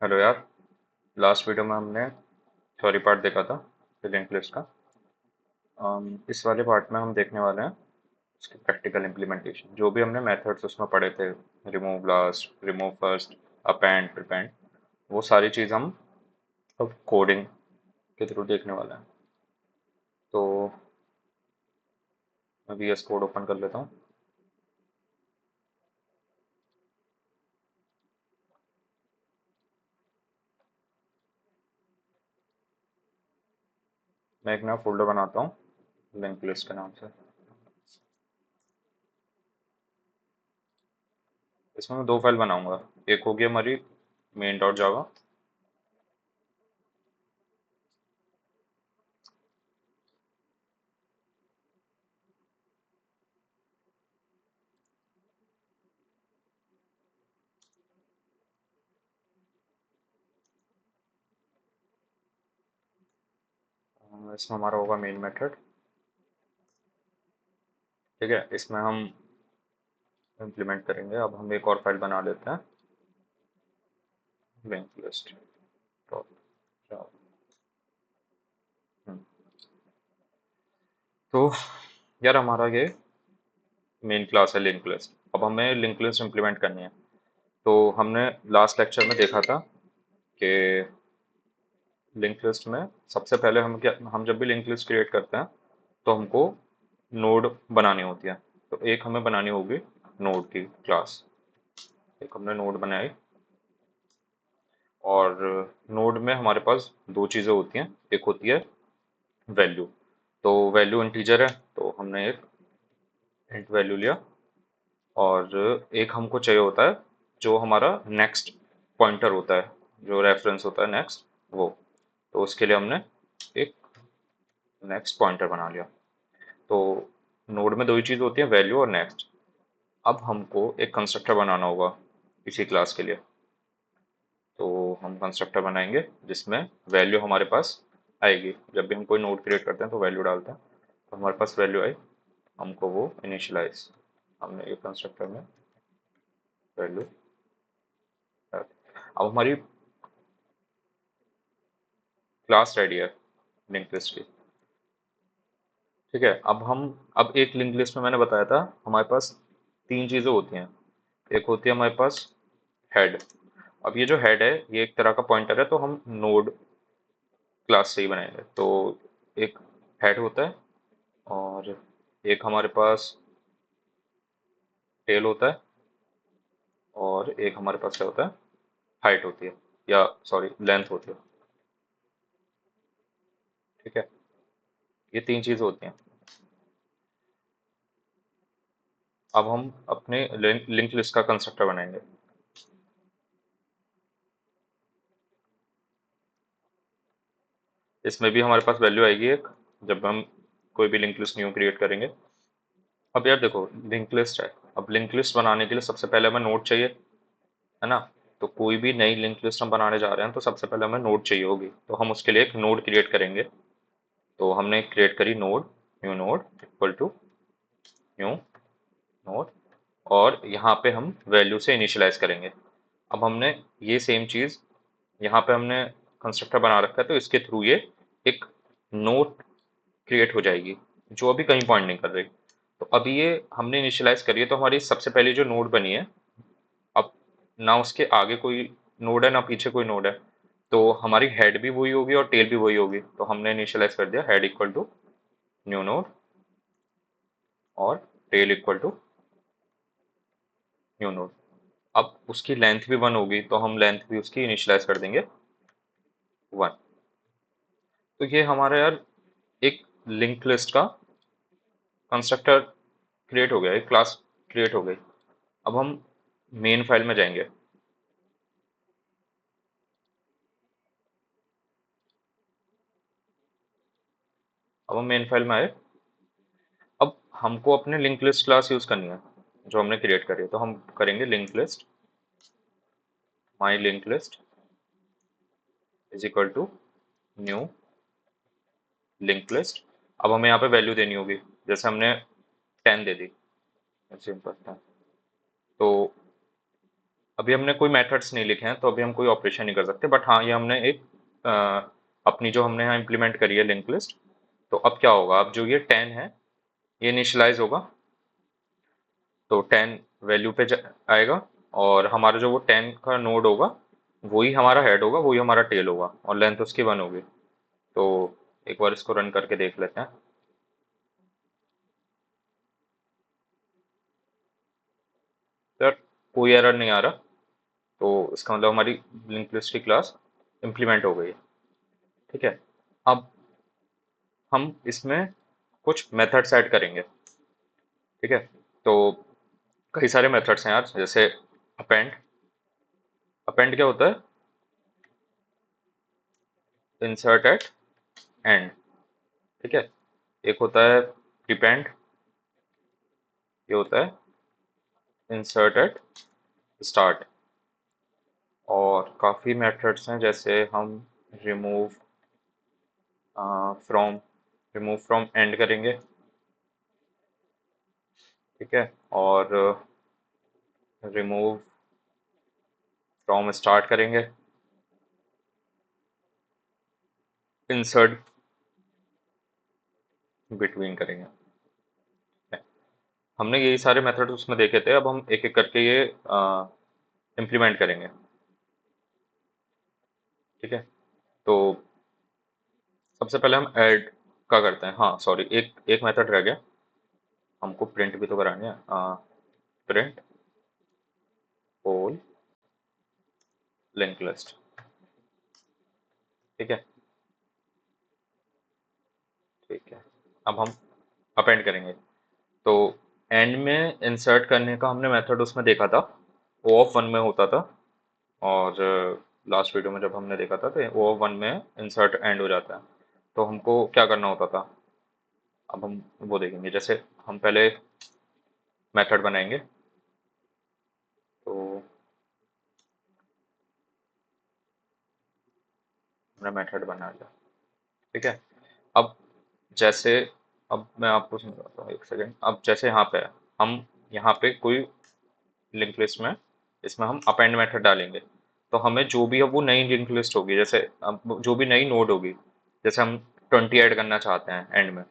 Hello यार। Last video में हमने थ्योरी पार्ट देखा था लिंक लिस्ट का। इस वाले पार्ट में हम देखने वाले हैं उसकी प्रैक्टिकल इम्प्लीमेंटेशन। जो भी हमने मेथड्स उसमें पढ़े थे, remove last, remove first, append, prepend, वो सारी चीज़ हम अब कोडिंग के थ्रू देखने वाले हैं। तो मैं VS कोड ओपन कर लेता हूँ। मैं एक नया फोल्डर बनाता हूँ लिंक लिस्ट के नाम से। इसमें मैं दो फाइल बनाऊंगा। एक होगी हमारी मेन डॉट जावा, इसमें हमारा होगा मेन मेथड। ठीक है, इसमें हम इम्प्लीमेंट करेंगे। अब हम एक और फाइल बना लेते हैं, लिंक लिस्ट डॉट जावा। तो यार हमारा ये मेन क्लास है लिंक लिस्ट। अब हमें लिंक लिस्ट इम्प्लीमेंट करनी है। तो हमने लास्ट लेक्चर में देखा था कि लिंक लिस्ट में सबसे पहले हम जब भी लिंक लिस्ट क्रिएट करते हैं तो हमको नोड बनानी होती है। तो एक हमें बनानी होगी नोड की क्लास। एक हमने नोड बनाई, और नोड में हमारे पास दो चीज़ें होती हैं। एक होती है वैल्यू। तो वैल्यू इंटीजर है, तो हमने एक इंट वैल्यू लिया। और एक हमको चाहिए होता है जो हमारा नेक्स्ट पॉइंटर होता है, जो रेफरेंस होता है नेक्स्ट, वो। तो उसके लिए हमने एक नेक्स्ट पॉइंटर बना लिया। तो नोड में दो ही चीज़ होती है, वैल्यू और नेक्स्ट। अब हमको एक कंस्ट्रक्टर बनाना होगा इसी क्लास के लिए। तो हम कंस्ट्रक्टर बनाएंगे जिसमें वैल्यू हमारे पास आएगी। जब भी हम कोई नोड क्रिएट करते हैं तो वैल्यू डालते हैं, तो हमारे पास वैल्यू आई, हमको वो इनिशियलाइज। हमने ये कंस्ट्रक्टर में वैल्यू। अब हमारी क्लास रेडी है लिंक लिस्ट की। ठीक है, अब एक लिंक लिस्ट में मैंने बताया था हमारे पास तीन चीज़ें होती हैं। एक होती है हमारे पास हेड। अब ये जो हेड है ये एक तरह का पॉइंटर है, तो हम नोड क्लास से ही बनाएंगे। तो एक हेड होता है, और एक हमारे पास टेल होता है, और एक हमारे पास क्या होता है, हाइट होती है, या सॉरी लेंथ होती है। ठीक है, ये तीन चीज़ें होती हैं। अब हम अपने लिंक लिस्ट का कंस्ट्रक्टर बनाएंगे। इसमें भी हमारे पास वैल्यू आएगी एक, जब हम कोई भी लिंक लिस्ट न्यू क्रिएट करेंगे। अब यार देखो, लिंक लिस्ट है। अब लिंक लिस्ट बनाने के लिए सबसे पहले हमें नोड चाहिए, है ना। तो कोई भी नई लिंक लिस्ट हम बनाने जा रहे हैं तो सबसे पहले हमें नोड चाहिए होगी, तो हम उसके लिए एक नोड क्रिएट करेंगे। तो हमने क्रिएट करी node, new node equal to new node, और यहाँ पे हम वैल्यू से इनिशियलाइज करेंगे। अब हमने ये सेम चीज़ यहाँ पे हमने कंस्ट्रक्टर बना रखा है, तो इसके थ्रू ये एक नोड क्रिएट हो जाएगी जो अभी कहीं पॉइंट नहीं कर रही। तो अभी ये हमने इनिशियलाइज करी है, तो हमारी सबसे पहली जो नोड बनी है, अब ना उसके आगे कोई नोड है ना पीछे कोई नोड है, तो हमारी हेड भी वही होगी और टेल भी वही होगी। तो हमने इनिशियलाइज कर दिया head equal to new node, और tail equal to new node. अब उसकी लेंथ भी वन होगी, तो हम लेंथ भी उसकी इनिशियलाइज कर देंगे वन। तो ये हमारा यार एक लिंक लिस्ट का कंस्ट्रक्टर क्रिएट हो गया, एक क्लास क्रिएट हो गई। अब हम मेन फाइल में जाएंगे। अब हम मेन फाइल में आए। अब हमको अपने लिंक लिस्ट क्लास यूज करनी है जो हमने क्रिएट करी है। तो हम करेंगे link list, my link list is equal to new link list. अब हमें यहाँ पे वैल्यू देनी होगी, जैसे हमने 10 दे दी, सिंपल था। तो अभी हमने कोई मेथड्स नहीं लिखे हैं तो अभी हम कोई ऑपरेशन नहीं कर सकते, बट हाँ ये हमने एक अपनी जो हमने यहाँ इम्प्लीमेंट करी है लिंक लिस्ट। तो अब क्या होगा, अब जो ये 10 है ये इनिशियलाइज होगा, तो 10 वैल्यू पे आएगा, और हमारा जो वो 10 का नोड होगा वही हमारा हेड होगा, वही हमारा टेल होगा, और लेंथ उसकी 1 होगी। तो एक बार इसको रन करके देख लेते हैं। सर कोई एरर नहीं आ रहा, तो इसका मतलब हमारी लिंक लिस्ट की क्लास इम्प्लीमेंट हो गई है। ठीक है, अब हम इसमें कुछ मेथड्स ऐड करेंगे। ठीक है, तो कई सारे मेथड्स हैं यार, जैसे अपेंड। अपेंड क्या होता है, इंसर्ट एट एंड। ठीक है, एक होता है प्रीपेंड, ये होता है इंसर्ट एट स्टार्ट। और काफ़ी मेथड्स हैं, जैसे हम remove from, remove from and करेंगे। ठीक है, और रिमूव फ्रॉम स्टार्ट करेंगे, इंसर्ट बिटवीन करेंगे। हमने यही सारे मेथड उसमें देखे थे, अब हम एक एक करके ये इम्प्लीमेंट करेंगे। ठीक है, तो सबसे पहले हम ऐड का करते हैं। हाँ सॉरी, एक एक मेथड रह गया, हमको प्रिंट भी तो करानी है। Print whole link list. ठीक है, ठीक है, अब हम अपेंड करेंगे। तो एंड में इंसर्ट करने का हमने मेथड उसमें देखा था, ओ ऑफ वन में होता था, और लास्ट वीडियो में जब हमने देखा था तो ओ ऑफ वन में इंसर्ट एंड हो जाता है। तो हमको क्या करना होता था, अब हम वो देखेंगे। जैसे हम पहले मेथड बनाएंगे, तो हमने मेथड बना लिया। ठीक है, अब जैसे, अब मैं आपको समझाता हूँ, एक सेकेंड। अब जैसे यहाँ पे है, हम यहाँ पे कोई लिंक लिस्ट में, इसमें हम अपेंड मेथड डालेंगे, तो हमें जो भी अब वो नई लिंक लिस्ट होगी, जैसे अब जो भी नई नोड होगी, जैसे हम 20 ऐड करना चाहते हैं एंड में,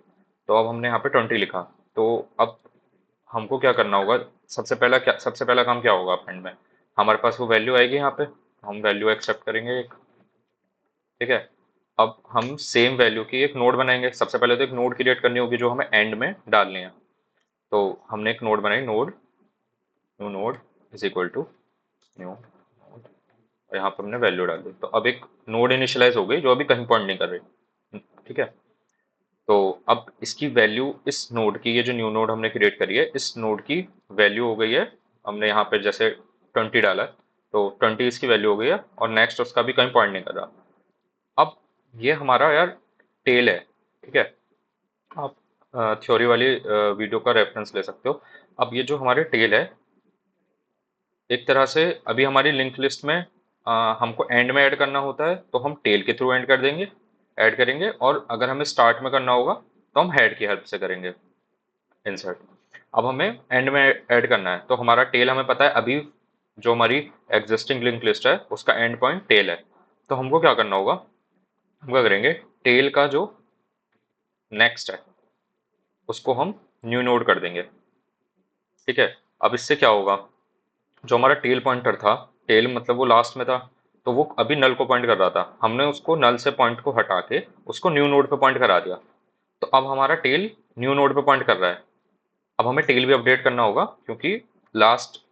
तो अब हमने यहाँ पे 20 लिखा। तो अब हमको क्या करना होगा, सबसे पहला काम क्या होगा अपेंड में, हमारे पास वो वैल्यू आएगी यहाँ पे, हम वैल्यू एक्सेप्ट करेंगे एक। ठीक है, अब हम सेम वैल्यू की एक नोड बनाएंगे। सबसे पहले तो एक नोड क्रिएट करनी होगी जो हमें एंड में डालनी है। तो हमने एक नोड बनाई, node new node is equal to new node, और यहाँ पे हमने वैल्यू डाल दी। तो अब एक नोड इनिशियलाइज हो गई जो अभी कहीं पॉइंट नहीं कर रही। ठीक है, तो अब इसकी वैल्यू, इस नोड की, ये जो न्यू नोड हमने क्रिएट करी है, इस नोड की वैल्यू हो गई है, हमने यहाँ पे जैसे 20 डाला है, तो 20 इसकी वैल्यू हो गई है, और नेक्स्ट उसका भी कहीं पॉइंट नहीं कर रहा। अब ये हमारा यार टेल है। ठीक है, आप थ्योरी वाली वीडियो का रेफरेंस ले सकते हो। अब ये जो हमारे टेल है, एक तरह से अभी हमारी लिंक लिस्ट में हमको एंड में ऐड करना होता है, तो हम टेल के थ्रू एंड कर देंगे, ऐड करेंगे, और अगर हमें स्टार्ट में करना होगा तो हम हेड की हेल्प से करेंगे इंसर्ट। अब हमें एंड में ऐड करना है, तो हमारा टेल हमें पता है, अभी जो हमारी एग्जिस्टिंग लिंक लिस्ट है उसका एंड पॉइंट टेल है। तो हमको क्या करना होगा, हम क्या करेंगे, टेल का जो नेक्स्ट है उसको हम न्यू नोड कर देंगे। ठीक है, अब इससे क्या होगा, जो हमारा टेल पॉइंटर था, टेल मतलब वो लास्ट में था, तो वो अभी नल को पॉइंट कर रहा था, हमने उसको नल से पॉइंट को हटा के उसको न्यू नोड पे पॉइंट करा दिया। तो अब हमारा टेल न्यू नोड पे पॉइंट कर रहा है। अब हमें टेल भी अपडेट करना होगा, क्योंकि लास्ट,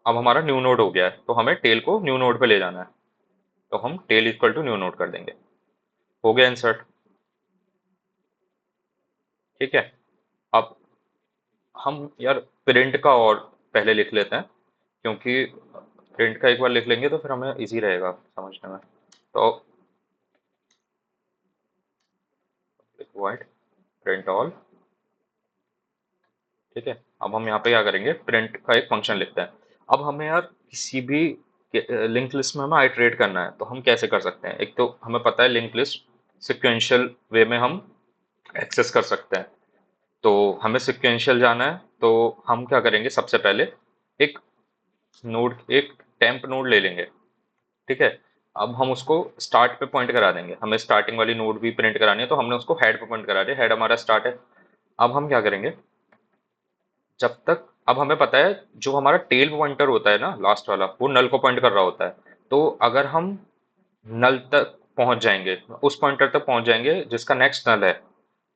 अब हमारा न्यू नोड हो गया है, तो हमें टेल को न्यू नोड पे ले जाना है। तो हम tail equal to new node कर देंगे, हो गया इंसर्ट। ठीक है, अब हम यार प्रिंट का और पहले लिख लेते हैं, क्योंकि प्रिंट का एक बार लिख लेंगे तो फिर हमें इजी रहेगा समझने में। तो वाइट प्रिंट ऑल। ठीक है, अब हम यहाँ पे क्या करेंगे, प्रिंट का एक फंक्शन लिखते हैं। अब हमें यार किसी भी लिंक लिस्ट में हमें आइटरेट करना है, तो हम कैसे कर सकते हैं, एक तो हमें पता है लिंक लिस्ट सिक्वेंशियल वे में हम एक्सेस कर सकते हैं। तो हमें सिक्वेंशियल जाना है, तो हम क्या करेंगे, सबसे पहले एक नोड, एक टेम्प नोड ले लेंगे, ठीक है। अब हम उसको स्टार्ट पे पॉइंट करा देंगे, हमें स्टार्टिंग वाली नोड भी प्रिंट करानी है, तो हमने उसको हेड पे पॉइंट करा दिया, हेड हमारा स्टार्ट है। अब हम क्या करेंगे, जब तक, अब हमें पता है जो हमारा टेल पॉइंटर होता है ना लास्ट वाला, वो नल को पॉइंट कर रहा होता है। तो अगर हम नल तक पहुंच जाएंगे, उस पॉइंटर तक पहुंच जाएंगे जिसका नेक्स्ट नल है,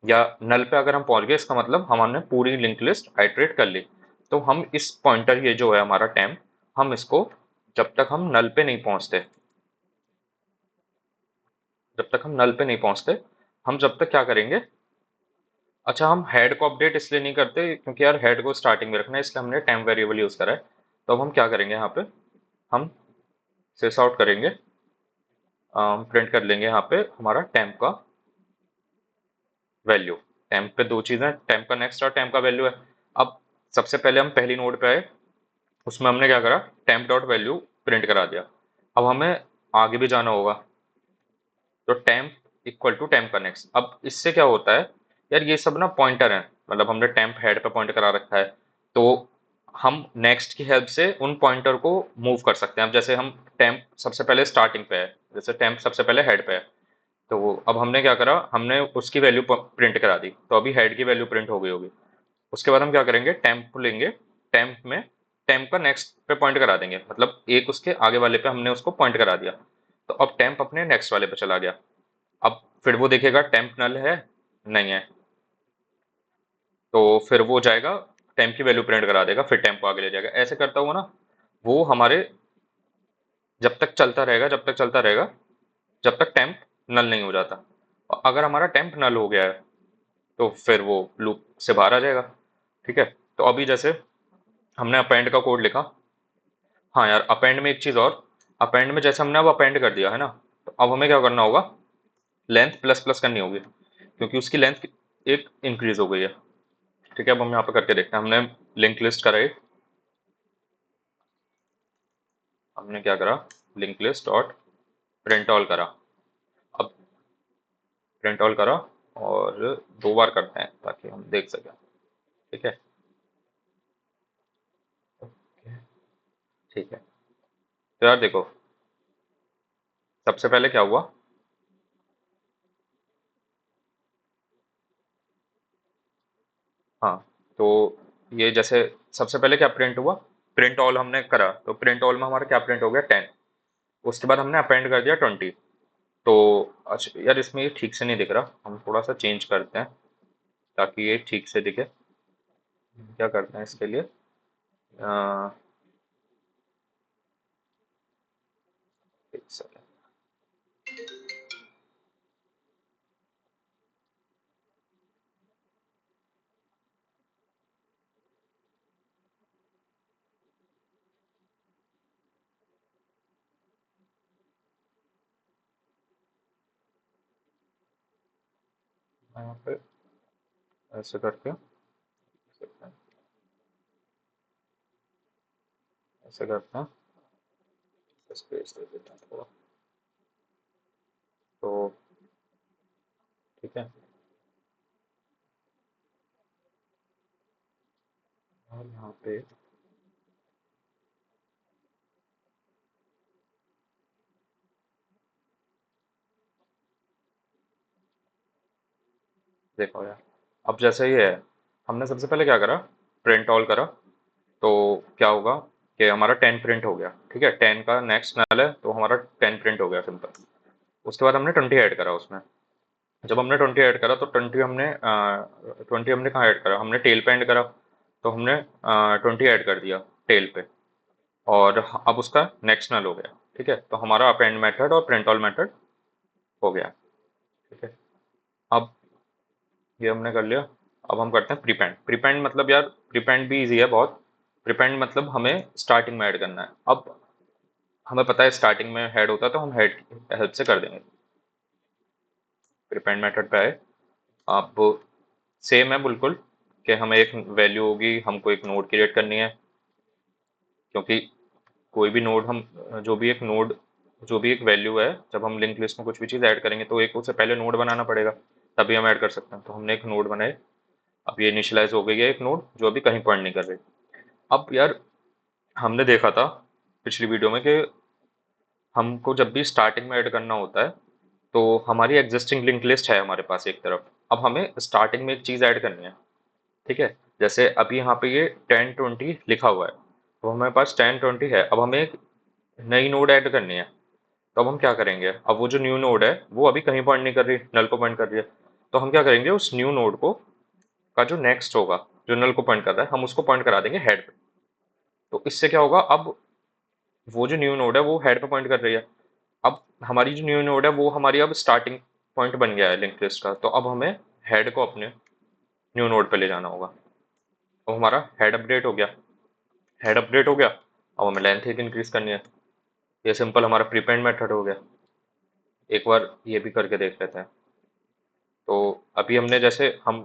या नल पे अगर हम पहुंच गए, इसका मतलब हमने पूरी लिंक लिस्ट आइटरेट कर ली। तो हम इस पॉइंटर, ये जो है हमारा टेम्प, हम इसको, जब तक हम नल पे नहीं पहुंचते, जब तक हम नल पे नहीं पहुंचते, हम जब तक क्या करेंगे, अच्छा हम हेड को अपडेट इसलिए नहीं करते क्योंकि यार हेड को स्टार्टिंग में रखना है, इसलिए हमने टेम्प वेरिएबल यूज करा है। तो अब हम क्या करेंगे यहाँ पे, हम सिस आउट करेंगे, प्रिंट कर लेंगे यहाँ पे हमारा टेम्प का वैल्यू। टेम्प पे दो चीजें, टेम्प का नेक्स्ट और टेम्प का वैल्यू है। अब सबसे पहले हम पहली नोड पे आए, उसमें हमने क्या करा, टेम्प डॉट वैल्यू प्रिंट करा दिया। अब हमें आगे भी जाना होगा, तो टेम्प इक्वल टू टेम्प का नेक्स्ट। अब इससे क्या होता है, यार ये सब ना पॉइंटर है, मतलब हमने टेम्प हेड पे पॉइंट करा रखा है, तो हम नेक्स्ट की हेल्प से उन पॉइंटर को मूव कर सकते हैं। अब जैसे हम टेम्प सबसे पहले स्टार्टिंग पे है, जैसे टेम्प सबसे पहले हेड पे है, तो अब हमने क्या करा, हमने उसकी वैल्यू प्रिंट करा दी, तो अभी हेड की वैल्यू प्रिंट हो गई होगी। उसके बाद हम क्या करेंगे, टेम्प लेंगे, टेम्प में टेम्प का नेक्स्ट पे पॉइंट करा देंगे, मतलब एक उसके आगे वाले पे हमने उसको पॉइंट करा दिया। तो अब टेम्प अपने नेक्स्ट वाले पे चला गया। अब फिर वो देखेगा टेम्प नल है, नहीं है, तो फिर वो जाएगा, टेम्प की वैल्यू प्रिंट करा देगा, फिर टेम्प को आगे ले जाएगा, ऐसे करता हुआ ना वो हमारे, जब तक चलता रहेगा, जब तक चलता रहेगा, जब तक टेम्प नल नहीं हो जाता। और अगर हमारा टेम्प नल हो गया है, तो फिर वो लूप से बाहर आ जाएगा, ठीक है। तो अभी जैसे हमने अपेंड का कोड लिखा, हाँ यार अपेंड में एक चीज और, अपेंड में जैसे हमने अब अपेंड कर दिया है ना, तो अब हमें क्या करना होगा, लेंथ प्लस प्लस करनी होगी, क्योंकि उसकी लेंथ एक इंक्रीज हो गई है, ठीक है। अब हम यहाँ पे करके देखते हैं, हमने लिंक लिस्ट कराई, हमने क्या करा, link list dot print all करा। अब प्रिंट ऑल करा, और दो बार करते हैं ताकि हम देख सकें, ठीक है। ठीक है, तो यार देखो, सबसे पहले क्या हुआ, हाँ, तो ये जैसे सबसे पहले क्या प्रिंट हुआ, प्रिंट ऑल हमने करा, तो प्रिंट ऑल में हमारा क्या प्रिंट हो गया, 10। उसके बाद हमने अपेंड कर दिया 20। तो अच्छा यार, इसमें ये ठीक से नहीं दिख रहा, हम थोड़ा सा चेंज करते हैं ताकि ये ठीक से दिखे। क्या करते हैं इसके लिए, अ, एक सेकंड, मैं यहाँ पे ऐसे करके, ऐसे करते हैं, स्पेस दे देते हैं थोड़ा, तो ठीक है। और यहाँ पे देखो यार, अब जैसे ये है, हमने सबसे पहले क्या करा, प्रिंट ऑल करा, तो क्या होगा कि हमारा 10 प्रिंट हो गया, ठीक है। 10 का नेक्स्ट नल है, तो हमारा 10 प्रिंट हो गया सिंपल। उसके बाद हमने 20 ऐड करा उसमें, जब हमने 20 ऐड करा, तो 20 हमने कहाँ ऐड करा, हमने टेल पे ऐड करा, तो हमने 20 ऐड कर दिया टेल पे, और अब उसका नेक्स्ट नल हो गया, ठीक है। तो हमारा अपेंड मेथड और प्रिंट ऑल मेथड हो गया, ठीक है। अब ये हमने कर लिया। अब हम करते हैं प्रीपेंड। प्रीपेंड मतलब यार, प्रीपेंड भी इजी है बहुत। प्रीपेंड मतलब हमें स्टार्टिंग में ऐड करना है। अब हमें पता है स्टार्टिंग में हेड होता है, तो हम हेड की हेल्प से कर देंगे। प्रीपेंड मेथड पे आए, अब सेम है बिल्कुल, कि हमें एक वैल्यू होगी, हमको एक नोड क्रिएट करनी है, क्योंकि कोई भी नोड हम, जो भी एक नोड, जो भी एक वैल्यू है, जब हम लिंक लिस्ट में कुछ भी चीज़ ऐड करेंगे, तो एक उससे पहले नोड बनाना पड़ेगा, तभी हम ऐड कर सकते हैं। तो हमने एक नोड बनाए, अब ये इनिशियलाइज हो गई है एक नोड जो अभी कहीं पॉइंट नहीं कर रही। अब यार हमने देखा था पिछली वीडियो में कि हमको जब भी स्टार्टिंग में ऐड करना होता है तो हमारी एग्जिस्टिंग लिंक लिस्ट है हमारे पास एक तरफ। अब हमें स्टार्टिंग में एक चीज़ ऐड करनी है, ठीक है। जैसे अभी यहाँ पे ये 1020 लिखा हुआ है, तो हमारे पास 1020 है। अब हमें एक नई नोड ऐड करनी है, तो अब हम क्या करेंगे? अब वो जो न्यू नोड है वो अभी कहीं पॉइंट नहीं कर रही, नल को पॉइंट कर रही है। तो हम क्या करेंगे, उस न्यू नोड को का जो नेक्स्ट होगा, जो नल को पॉइंट कर रहा है, हम उसको पॉइंट करा देंगे हेड पे। तो इससे क्या होगा, अब वो जो न्यू नोड है वो हेड पे पॉइंट कर रही है। अब हमारी जो न्यू नोड है वो हमारी अब स्टार्टिंग पॉइंट बन गया है लिंक लिस्ट का। तो अब हमें हेड को अपने न्यू नोड पे ले जाना होगा। अब हमारा हेड अपडेट हो गया। हेड अपडेट हो गया, अब हमें लेंथ एक इंक्रीज करनी है। ये सिंपल हमारा प्रीपेंड मेथड हो गया। एक बार ये भी करके देख लेते हैं। तो अभी हमने जैसे हम,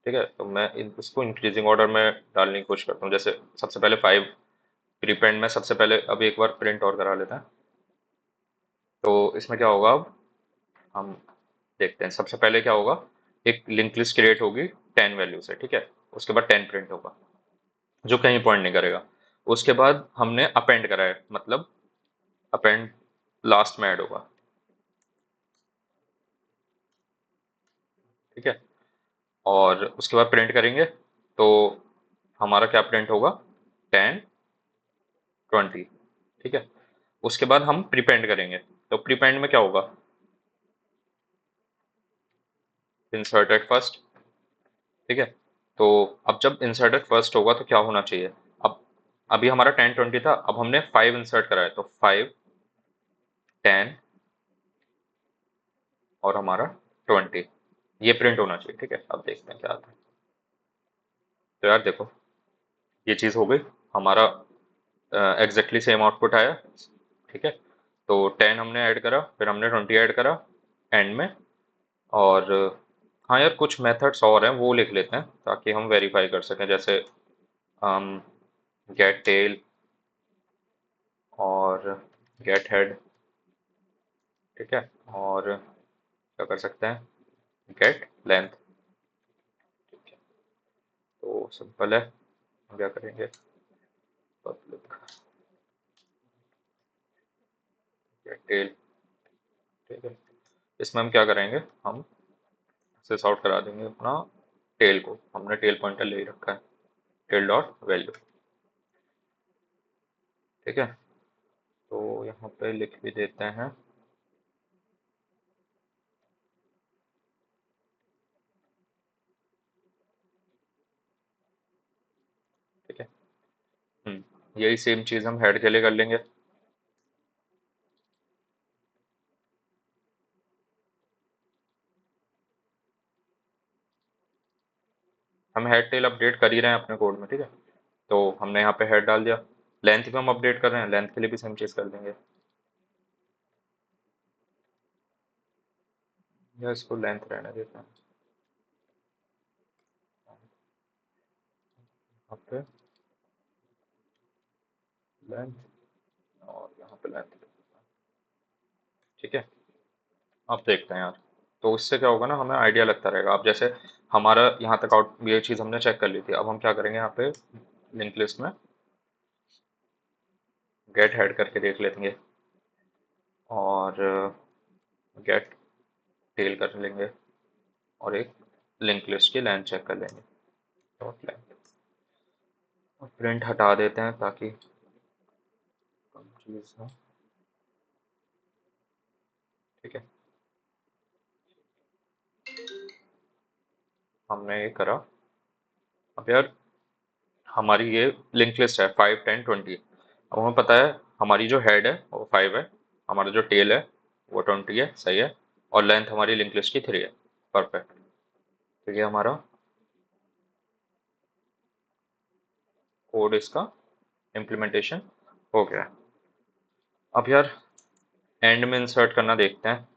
ठीक है, तो मैं इसको इंक्रीजिंग ऑर्डर में डालने की कोशिश करता हूँ। जैसे सबसे पहले 5 प्रीपेंड में सबसे पहले, अब एक बार प्रिंट और करा लेते हैं। तो इसमें क्या होगा, अब हम देखते हैं। सबसे पहले क्या होगा, एक लिंक लिस्ट क्रिएट होगी 10 वैल्यू से, ठीक है। उसके बाद 10 प्रिंट होगा, जो कहीं पॉइंट नहीं करेगा। उसके बाद हमने अपेंड करा है, मतलब अपेंड लास्ट में ऐड होगा, ठीक है। और उसके बाद प्रिंट करेंगे, तो हमारा क्या प्रिंट होगा, 10 20, ठीक है। उसके बाद हम प्रीपेंड करेंगे, तो प्रीपेंड में क्या होगा, इंसर्ट एट फर्स्ट, ठीक है। तो अब जब इंसर्ट एट फर्स्ट होगा तो क्या होना चाहिए, अब अभी हमारा 10 20 था, अब हमने 5 इंसर्ट करा है, तो 5 10 और हमारा 20, ये प्रिंट होना चाहिए, ठीक है। अब देखते हैं क्या आता है। तो यार देखो, ये चीज़ हो गई हमारा, एग्जैक्टली सेम आउटपुट आया, ठीक है। तो 10 हमने ऐड करा, फिर हमने 20 ऐड करा एंड में। और हाँ यार, कुछ मेथड्स और हैं वो लिख लेते हैं ताकि हम वेरीफाई कर सकें। जैसे गेट टेल और गेट हेड, ठीक है। और क्या कर सकते हैं, गेट लेंथ, ठीक है। तो सिंपल है, हम क्या करेंगे, पब्लिक गेट टेल, ठीक है। इसमें हम क्या करेंगे, हम सिस आउट करा देंगे अपना टेल को। हमने टेल पॉइंटर ले ही रखा है, टेल डॉट वैल्यू, ठीक है। तो यहाँ पे लिख भी देते हैं, ठीक है। यही सेम चीज़ हम हेड के लिए कर लेंगे। हम हेड टेल अपडेट कर ही रहे हैं अपने कोड में, ठीक है। तो हमने यहाँ पे हेड डाल दिया। लेंथ भी हम अपडेट कर रहे हैं, लेंथ के लिए भी सेम चीज़ कर देंगे। या इसको लेंथ रहने देते हैं, यहाँ पे लेंथ और यहाँ पे लेंथ, ठीक है। अब देखते हैं यार, तो इससे क्या होगा ना, हमें आइडिया लगता रहेगा। अब जैसे हमारा यहाँ तक आउट, ये चीज़ हमने चेक कर ली थी। अब हम क्या करेंगे, यहाँ पे लिंक लिस्ट में गेट हेड करके देख लेंगे और गेट टेल कर लेंगे और एक लिंक लिस्ट की लेंथ चेक कर लेंगे, डॉट लेंथ। और प्रिंट हटा देते हैं ताकि कम चीज़ हो, ठीक है। हमने ये करा। अब यार हमारी ये लिंक लिस्ट है 5 10 20। अब हमें पता है हमारी जो हेड है वो 5 है, हमारा जो टेल है वो 20 है, सही है। और लेंथ हमारी लिंक लिस्ट की 3 है, परफेक्ट। तो ये हमारा कोड, इसका इम्प्लीमेंटेशन हो गया। अब यार एंड में इंसर्ट करना देखते हैं।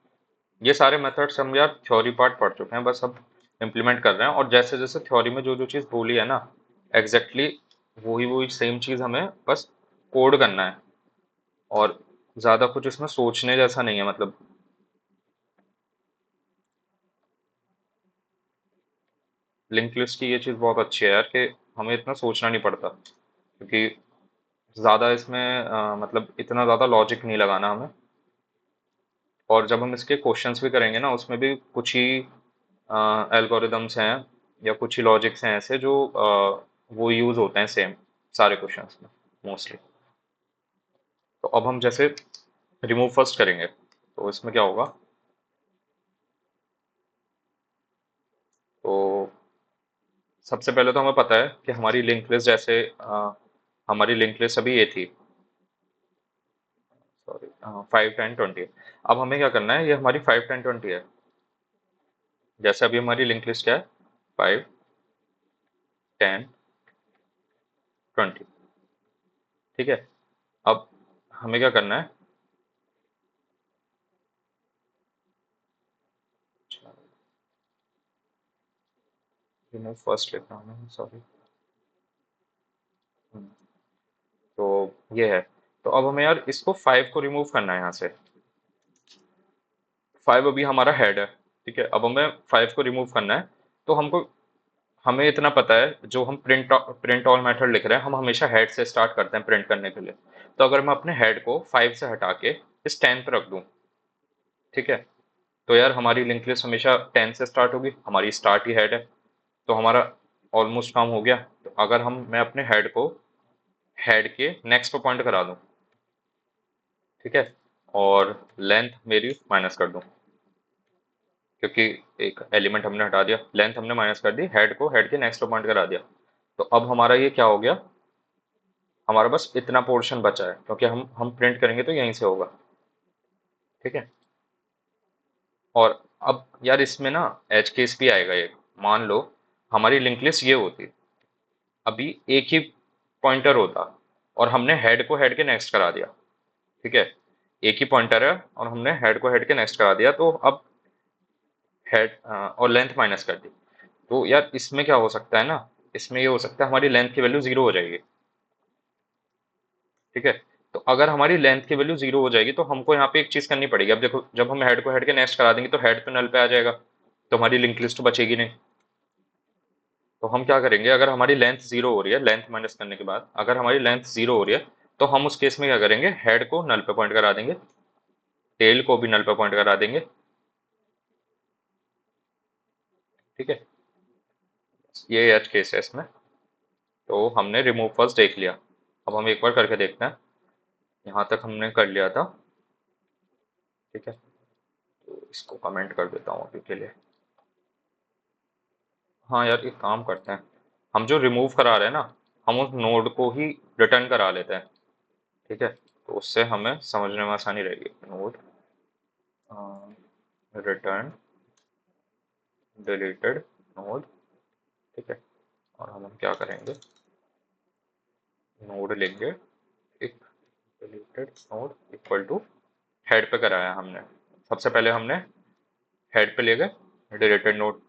ये सारे मेथड्स हम यार थ्योरी पार्ट पढ़ चुके हैं, बस अब इम्प्लीमेंट कर रहे हैं। और जैसे जैसे थ्योरी में जो जो चीज़ बोली है ना, एग्जैक्टली वही वही सेम चीज़ हमें बस कोड करना है। और ज़्यादा कुछ इसमें सोचने जैसा नहीं है, मतलब लिंक लिस्ट की ये चीज़ बहुत अच्छी है यार कि हमें इतना सोचना नहीं पड़ता, क्योंकि ज़्यादा इसमें मतलब इतना ज़्यादा लॉजिक नहीं लगाना हमें। और जब हम इसके क्वेश्चंस भी करेंगे ना, उसमें भी कुछ ही एल्गोरिदम्स हैं या कुछ ही लॉजिक्स हैं ऐसे जो वो यूज़ होते हैं सेम सारे क्वेश्चंस में मोस्टली। तो अब हम जैसे रिमूव फर्स्ट करेंगे, तो इसमें क्या होगा, तो सबसे पहले तो हमें पता है कि हमारी लिंक लिस्ट जैसे हमारी लिंक लिस्ट अभी ये थी, सॉरी 5 10 20। अब हमें क्या करना है, ये हमारी 5 10 20 है। जैसे अभी हमारी लिंक लिस्ट क्या है, 5 10 20। ठीक है। अब हमें क्या करना है, रिमूव फर्स्ट लिखना है, सॉरी। तो ये है। तो अब हमें यार इसको 5 को रिमूव करना है यहाँ से। 5 अभी हमारा हेड है, ठीक है। अब हमें 5 को रिमूव करना है। तो हमको हमें इतना पता है, जो हम प्रिंट ऑल मेथड लिख रहे हैं, हम हमेशा हेड से स्टार्ट करते हैं प्रिंट करने के लिए। तो अगर मैं अपने हेड को 5 से हटा के इस 10 पे रख दूं, ठीक है, तो यार हमारी लिंक लिस्ट हमेशा 10 से स्टार्ट होगी, हमारी स्टार्ट ही हेड है। तो हमारा ऑलमोस्ट काम हो गया। तो अगर मैं अपने हेड को हेड के नेक्स्ट पे पॉइंट करा दूं, ठीक है, और लेंथ मेरी माइनस कर दूं, क्योंकि एक एलिमेंट हमने हटा दिया, लेंथ हमने माइनस कर दी, हेड को हेड के नेक्स्ट पे पॉइंट करा दिया। तो अब हमारा ये क्या हो गया, हमारा बस इतना पोर्शन बचा है, क्योंकि हम प्रिंट करेंगे तो यहीं से होगा, ठीक है। और अब यार इसमें ना एज केस भी आएगा एक। मान लो हमारी लिंक लिस्ट ये होती, अभी एक ही पॉइंटर होता, और हमने हेड को हेड के नेक्स्ट करा दिया, ठीक है। एक ही पॉइंटर है और हमने हेड को हेड के नेक्स्ट करा दिया, तो अब हेड और लेंथ माइनस कर दी। तो यार इसमें क्या हो सकता है ना, इसमें ये हो सकता है हमारी लेंथ की वैल्यू जीरो हो जाएगी, ठीक है। तो अगर हमारी लेंथ की वैल्यू जीरो हो जाएगी, तो हमको यहाँ पे एक चीज करनी पड़ेगी। अब देखो, जब हम हेड को हेड के नेक्स्ट करा देंगे, तो हेड तो नल पे आ जाएगा, तो हमारी लिंक लिस्ट तो बचेगी नहीं। तो हम क्या करेंगे, अगर हमारी लेंथ जीरो हो रही है, लेंथ माइनस करने के बाद अगर हमारी लेंथ जीरो हो रही है, तो हम उस केस में क्या करेंगे, हेड को नल पे पॉइंट करा देंगे, टेल को भी नल पे पॉइंट करा देंगे, ठीक है। ये एच केस है इसमें। तो हमने रिमूव फर्स्ट देख लिया। अब हम एक बार करके देखते हैं। यहाँ तक हमने कर लिया था, ठीक है। तो इसको कमेंट कर देता हूँ अभी के लिए। हाँ यार, एक काम करते हैं, हम जो रिमूव करा रहे हैं ना, हम उस नोड को ही रिटर्न करा लेते हैं, ठीक है। तो उससे हमें समझने में आसानी रहेगी। नोड रिटर्न डिलीटेड नोड, ठीक है। और हम क्या करेंगे, नोड लेंगे एक, deleted node equal to head पे कराया हमने। सबसे पहले हमने हेड पे ले गए डिलीटेड नोड,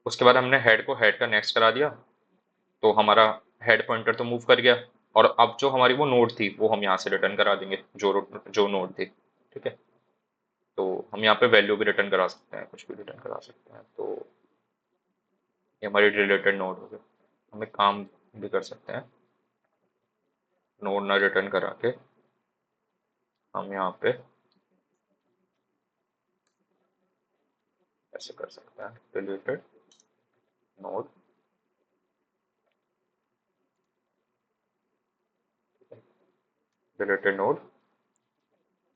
उसके बाद हमने हेड को हेड का नेक्स्ट करा दिया, तो हमारा हेड पॉइंटर तो मूव कर गया। और अब जो हमारी वो नोड थी, वो हम यहाँ से रिटर्न करा देंगे, जो नोड थी, ठीक है। तो हम यहाँ पे वैल्यू भी रिटर्न करा सकते हैं, कुछ भी रिटर्न करा सकते हैं। तो ये हमारी रिलेटेड नोड हो गई। हम एक काम भी कर सकते हैं, नोड ना रिटर्न करा के हम यहाँ पे ऐसे कर सकते हैं, related node, related node,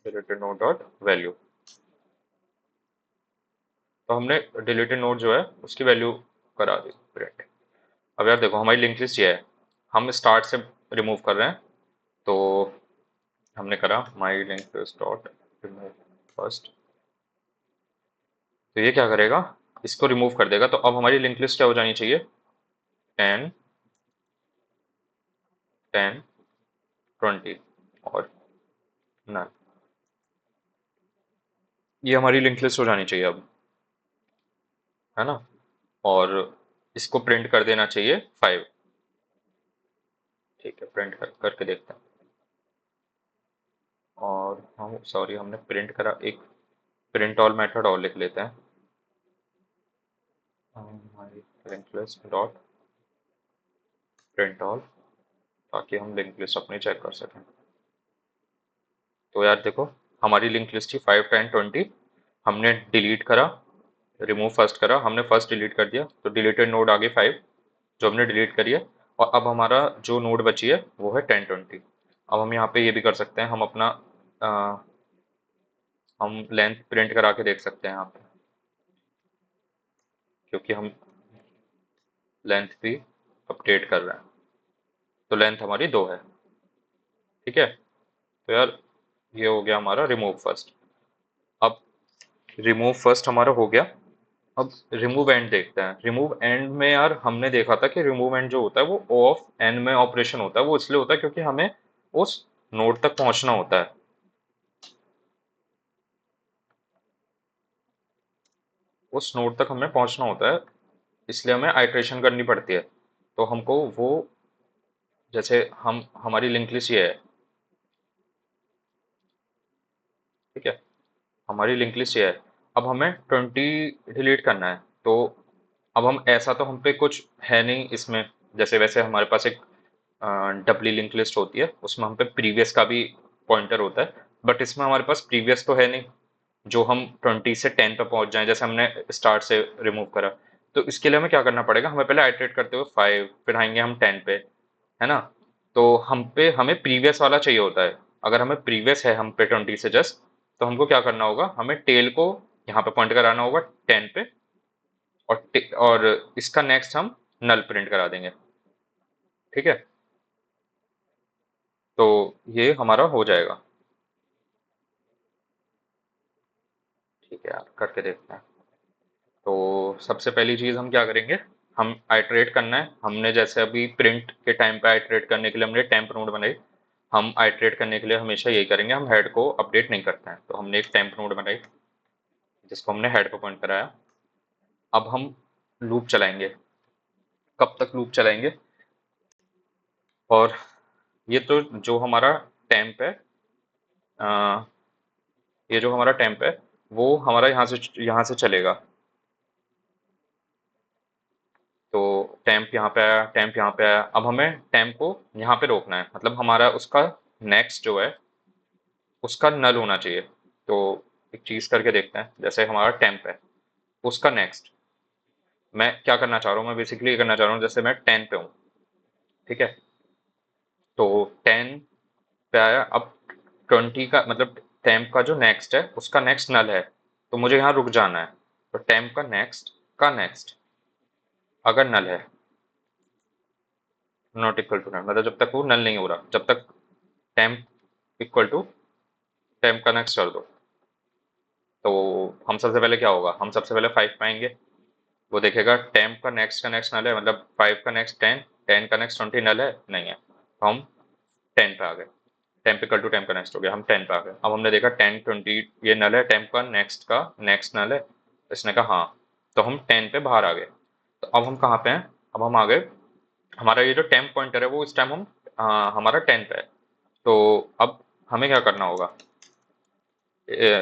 deleted node dot value. तो हमने डिलीटेड नोड जो है उसकी वैल्यू करा दी प्रिंट। अब यार देखो, हमारी लिंक लिस्ट ये है, हम स्टार्ट से रिमूव कर रहे हैं। तो हमने करा माई link list dot remove first. तो ये क्या करेगा, इसको रिमूव कर देगा। तो अब हमारी लिंक लिस्ट क्या हो जानी चाहिए, 10 10 20 और नन। ये हमारी लिंक लिस्ट हो जानी चाहिए अब, है ना। और इसको प्रिंट कर देना चाहिए 5, ठीक है। प्रिंट करके देखते हैं। और हम सॉरी, हमने प्रिंट करा, एक प्रिंट ऑल मेथड और लिख लेते हैं, हमारी link list dot print all, ताकि हम लिंक लिस्ट अपनी चेक कर सकें। तो यार देखो, हमारी लिंक लिस्ट थी 5, 10, 20, हमने डिलीट करा, रिमूव फर्स्ट करा, हमने फर्स्ट डिलीट कर दिया तो डिलीटेड नोड आ गई 5 जो हमने डिलीट करी है। और अब हमारा जो नोड बची है वो है 10, 20। अब हम यहाँ पे ये भी कर सकते हैं, हम अपना हम लेंथ प्रिंट करा के देख सकते हैं यहाँ पे, क्योंकि हम लेंथ भी अपडेट कर रहे हैं। तो लेंथ हमारी 2 है, ठीक है। तो यार ये हो गया हमारा रिमूव फर्स्ट। अब रिमूव फर्स्ट हमारा हो गया। अब रिमूव एंड देखते हैं। रिमूव एंड में यार हमने देखा था कि रिमूव एंड जो होता है वो O ऑफ N में ऑपरेशन होता है। वो इसलिए होता है क्योंकि हमें उस नोड तक पहुंचना होता है। उस नोड तक हमें पहुंचना होता है, इसलिए हमें आइट्रेशन करनी पड़ती है। तो हमको वो, जैसे हम हमारी लिंक लिस्ट ये है, ठीक है, हमारी लिंक लिस्ट ये है। अब हमें 20 डिलीट करना है। तो अब हम ऐसा तो हम पे कुछ है नहीं इसमें, जैसे वैसे हमारे पास एक डबली लिंक लिस्ट होती है, उसमें हम पे प्रीवियस का भी पॉइंटर होता है। बट इसमें हमारे पास प्रीवियस तो है नहीं जो हम 20 से 10 पे पहुंच जाएं, जैसे हमने स्टार्ट से रिमूव करा। तो इसके लिए हमें क्या करना पड़ेगा, हमें पहले आइटरेट करते हुए 5, फिर आएंगे हम 10 पे, है ना। तो हम पे हमें प्रीवियस वाला चाहिए होता है। अगर हमें प्रीवियस है हम पे 20 से जस्ट, तो हमको क्या करना होगा, हमें टेल को यहाँ पे पॉइंट कराना होगा 10 पे, और इसका नेक्स्ट हम नल प्रिंट करा देंगे, ठीक है। तो ये हमारा हो जाएगा, ठीक है यार, करके देखते हैं। तो सबसे पहली चीज हम क्या करेंगे, हम आइटरेट करना है। हमने जैसे अभी प्रिंट के टाइम पे आइटरेट करने के लिए हमने टेम्प नोड बनाई, हम आइटरेट करने के लिए हमेशा यही करेंगे, हम हेड को अपडेट नहीं करते हैं। तो हमने एक टेम्प नोड बनाई जिसको हमने हेड पे पॉइंट कराया। अब हम लूप चलाएंगे। कब तक लूप चलाएंगे, और ये तो जो हमारा टेम्प है, अ, ये जो हमारा टेम्प है वो हमारा यहाँ से चलेगा। तो टेम्प यहाँ पे आया, टेम्प यहाँ पे आया। अब हमें टेम्प को यहाँ पे रोकना है, मतलब हमारा उसका नेक्स्ट जो है उसका नल होना चाहिए। तो एक चीज करके देखते हैं, जैसे हमारा टेम्प है, उसका नेक्स्ट मैं क्या करना चाह रहा हूँ, मैं बेसिकली ये करना चाह रहा हूँ, जैसे मैं 10 पे हूँ, ठीक है। तो 10 पे आया, अब 20 का मतलब टेम्प का जो नेक्स्ट है उसका नेक्स्ट नल है, तो मुझे यहाँ रुक जाना है। तो टेम्प का नेक्स्ट अगर नल है, नॉट इक्वल टू नल, मतलब जब तक वो नल नहीं हो रहा, जब तक टेम्प इक्वल टू टेम्प का नेक्स्ट कर दो। तो हम सबसे पहले क्या होगा, हम सबसे पहले 5 पाएंगे। वो देखेगा टेम्प का नेक्स्ट नल है, मतलब 5 का नेक्स्ट 10, 10 का नेक्स्ट 20 नल है नहीं है, तो हम 10 पे आ गए। टेम्प इक्वल टू टेम्प का नेक्स्ट हो गया, हम 10 पे आ गए। अब हमने देखा 10, 20 ये नल है, टेम्प का नेक्स्ट नल है। इसने कहा हाँ, तो हम 10 पे बाहर आ गए। तो अब हम कहाँ पे हैं, अब हम आ गए, हमारा ये जो टेम्प पॉइंटर है वो इस टाइम हम हमारा 10 पे है। तो अब हमें क्या करना होगा,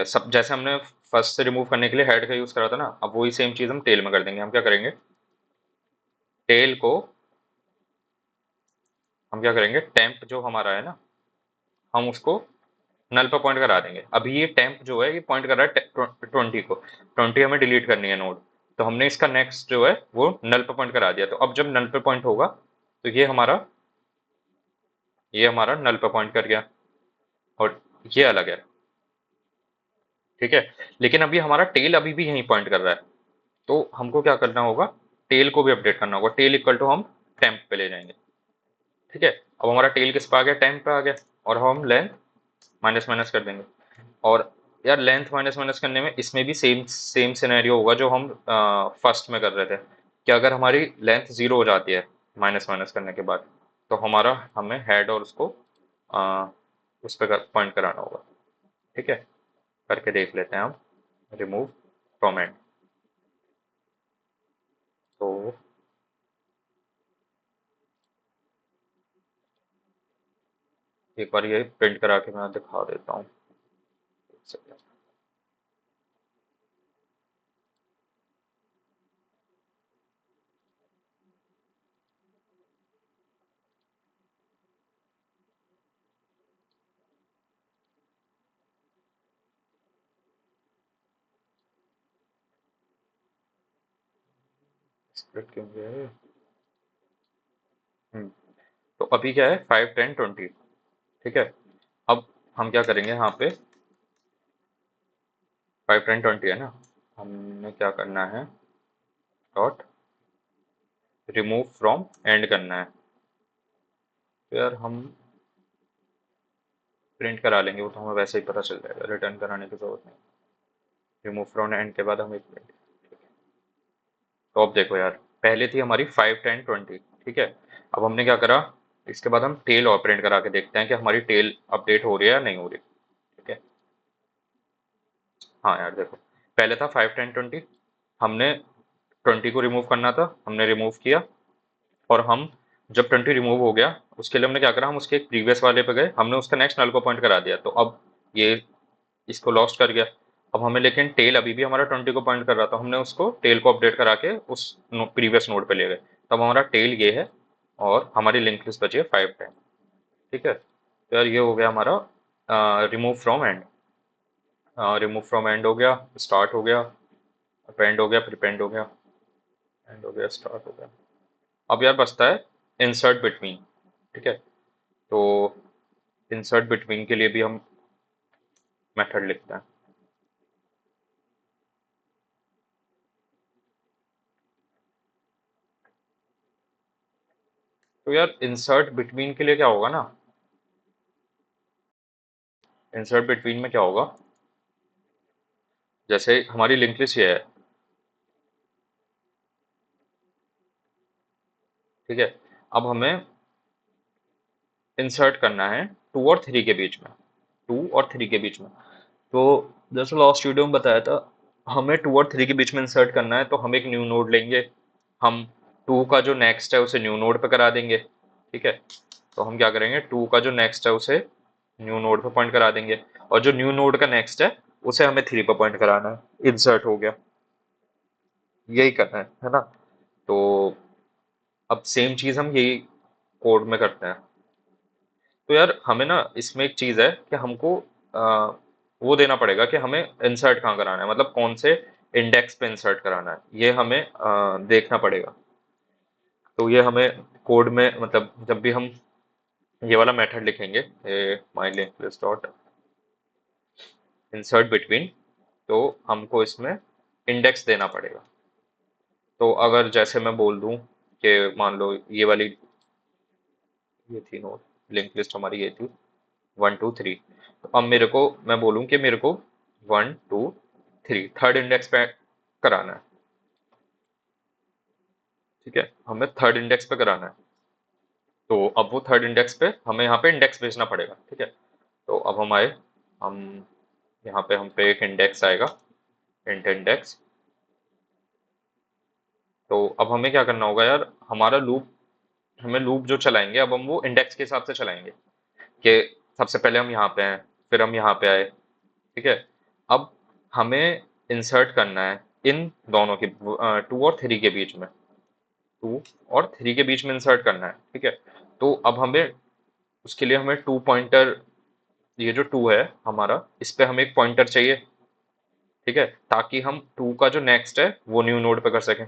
सब जैसे हमने फर्स्ट से रिमूव करने के लिए हेड का यूज करा था ना, अब वही सेम चीज हम टेल में कर देंगे। हम क्या करेंगे, टेल को हम क्या करेंगे, टेम्प जो हमारा है ना, हम उसको नल पर पॉइंट करा देंगे। अभी ये टेम्प जो है ये पॉइंट कर रहा है 20 को, 20 हमें डिलीट करनी है नोड। तो हमने इसका नेक्स्ट जो है वो नल पर पॉइंट करा दिया। तो अब जब नल पे पॉइंट होगा तो ये हमारा नल पर पॉइंट कर गया, और ये अलग है, ठीक है। लेकिन अभी हमारा टेल अभी भी यहीं पॉइंट कर रहा है, तो हमको क्या करना होगा, टेल को भी अपडेट करना होगा। टेल इक्वल टू हम टेम्प पे ले जाएंगे, ठीक है। अब हमारा टेल किस पे आ गया, टेम्प पे आ गया, और हम लेंथ माइनस माइनस कर देंगे। और यार लेंथ माइनस माइनस करने में इसमें भी सेम सेम सिनेरियो होगा जो हम फर्स्ट में कर रहे थे, कि अगर हमारी लेंथ जीरो हो जाती है माइनस माइनस करने के बाद, तो हमें हेड और उसको आ, उस पर पॉइंट कराना होगा, ठीक है। करके देख लेते हैं हम, रिमूव फ्रॉम एंड। तो एक बार ये प्रिंट करा के मैं दिखा देता हूँ। स्प्लिट क्यों गया है? हम्म, तो अभी क्या है 5 10 20। ठीक है, अब हम क्या करेंगे यहाँ पे 5 10 20 है ना, हमने क्या करना है डॉट रिमूव फ्रॉम एंड करना है। तो यार हम प्रिंट करा लेंगे, वो तो हमें वैसे ही पता चल जाएगा, रिटर्न कराने की जरूरत नहीं। रिमूव फ्रॉम एंड के बाद हम एक प्रिंट। तो अब देखो यार, पहले थी हमारी 5 10 20। ठीक है, अब हमने क्या करा, इसके बाद हम टेल और प्रिंट करा के देखते हैं कि हमारी टेल अपडेट हो रही है या नहीं हो रही। ठीक है, हाँ यार देखो, पहले था 5 10 20, हमने 20 को रिमूव करना था, हमने रिमूव किया। और हम जब 20 रिमूव हो गया, उसके लिए हमने क्या करा, हम उसके एक प्रीवियस वाले पे गए, हमने उसका नेक्स्ट नल को पॉइंट करा दिया, तो अब ये इसको लॉस्ट कर गया। अब हमें लेकिन टेल अभी भी हमारा 20 को पॉइंट कर रहा था, हमने उसको टेल को अपडेट करा के उस प्रीवियस नोड पे ले गए, तब हमारा टेल ये है और हमारी लिंक लिस्ट बची है 5 10। ठीक है, तो यार ये हो गया हमारा remove from and. Remove from and हो गया, स्टार्ट हो गया, अपेंड हो गया, फिर पेंड हो गया, एंड हो गया, स्टार्ट हो गया। अब यार बचता है इंसर्ट बिटवीन। ठीक है, तो इंसर्ट बिटवीन के लिए भी हम मेथड लिखते हैं। तो यार इंसर्ट बिटवीन के लिए क्या होगा ना, इंसर्ट बिटवीन में क्या होगा, जैसे हमारी लिंक लिस्ट ये है। ठीक है, अब हमें इंसर्ट करना है 2 और 3 के बीच में, 2 और 3 के बीच में। तो जैसे लास्ट वीडियो में बताया था, हमें 2 और 3 के बीच में इंसर्ट करना है, तो हम एक न्यू नोड लेंगे, हम 2 का जो नेक्स्ट है उसे न्यू नोड पे करा देंगे। ठीक है, तो हम क्या करेंगे, 2 का जो नेक्स्ट है उसे न्यू नोड पे पॉइंट करा देंगे, और जो न्यू नोड का नेक्स्ट है उसे हमें 3 पे पॉइंट कराना है। इंसर्ट हो गया, यही करना है ना। तो अब सेम चीज हम यही कोड में करते हैं। तो यार हमें ना इसमें एक चीज है कि हमको वो देना पड़ेगा कि हमें इंसर्ट कहाँ कराना है, मतलब कौन से इंडेक्स पे इंसर्ट कराना है, ये हमें देखना पड़ेगा। तो ये हमें कोड में, मतलब जब भी हम ये वाला मेथड लिखेंगे, माई link list dot insert between, तो हमको इसमें इंडेक्स देना पड़ेगा। तो अगर जैसे मैं बोल दूं कि मान लो ये वाली, ये थी नोड, लिंक लिस्ट हमारी ये थी 1 2 3, तो अब मेरे को, मैं बोलूं कि मेरे को 1 2 3 थर्ड इंडेक्स पे कराना है। ठीक है, हमें थर्ड इंडेक्स पे कराना है, तो अब वो थर्ड इंडेक्स पे हमें यहाँ पे इंडेक्स भेजना पड़ेगा। ठीक है, तो अब हम आए, हम यहाँ पे हम पे एक इंडेक्स आएगा, इंट इंडेक्स। तो अब हमें क्या करना होगा यार, हमारा लूप, हमें लूप जो चलाएंगे अब हम वो इंडेक्स के हिसाब से चलाएंगे, कि सबसे पहले हम यहाँ पे हैं, फिर हम यहाँ पे आए। ठीक है, अब हमें इंसर्ट करना है इन दोनों के, 2 और 3 के बीच में, 2 और 3 के बीच में इंसर्ट करना है। ठीक है, तो अब हमें उसके लिए हमें 2 पॉइंटर, ये जो 2 है हमारा, इस पे हमें एक पॉइंटर चाहिए। ठीक है, ताकि हम 2 का जो नेक्स्ट है वो न्यू नोड पे कर सकें।